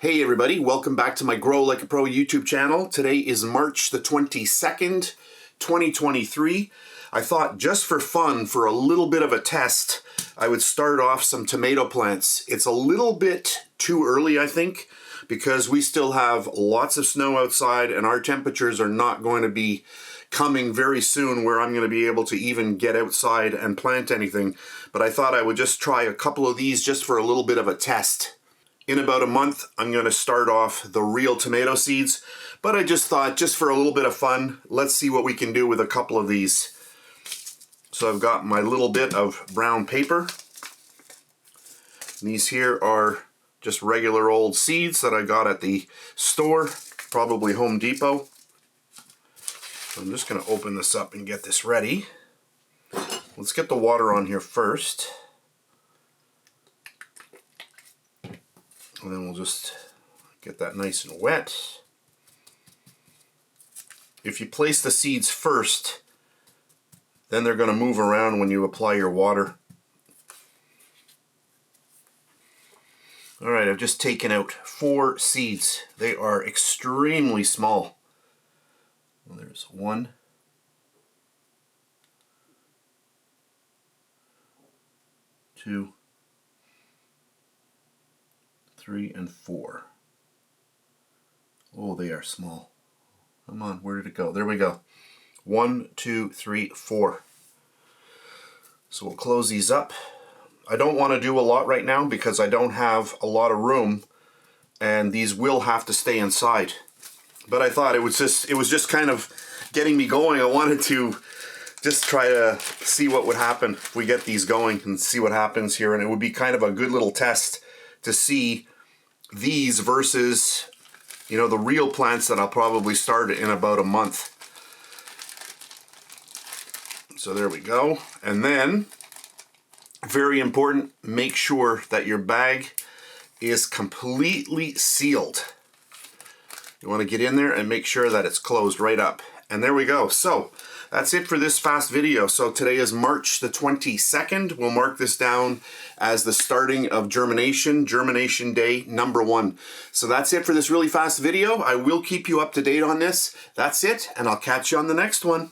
Hey everybody, welcome back to my Grow Like a Pro YouTube channel. Today is March the 22nd, 2023. I thought just for fun, for a little bit of a test, I would start off some tomato plants. It's a little bit too early, I think, because we still have lots of snow outside and our temperatures are not going to be coming very soon where I'm going to be able to even get outside and plant anything. But I thought I would just try a couple of these just for a little bit of a test. In about a month, I'm going to start off the real tomato seeds, but I just thought, just for a little bit of fun, let's see what we can do with a couple of these. So I've got my little bit of brown paper. These here are just regular old seeds that I got at the store, probably Home Depot. So I'm just going to open this up and get this ready. Let's get the water on here first. And then we'll just get that nice and wet. If you place the seeds first, then they're going to move around when you apply your water. Alright, I've just taken out 4 seeds. They are extremely small. Well, there's 1, 2, 3, and 4. Oh, they are small. Come on, where did it go? There we go. 1, 2, 3, 4. So we'll close these up. I don't want to do a lot right now because I don't have a lot of room and these will have to stay inside. But I thought it was just kind of getting me going. I wanted to just try to see what would happen if we get these going and see what happens here, and it would be kind of a good little test to see these versus, you know, the real plants that I'll probably start in about a month. So there we go. And then, very important, make sure that your bag is completely sealed. You want to get in there and make sure that it's closed right up. And there we go. So that's it for this fast video. So today is March the 22nd. We'll mark this down as the starting of germination day number 1. So that's it for this really fast video. I will keep you up to date on this. That's it, and I'll catch you on the next one.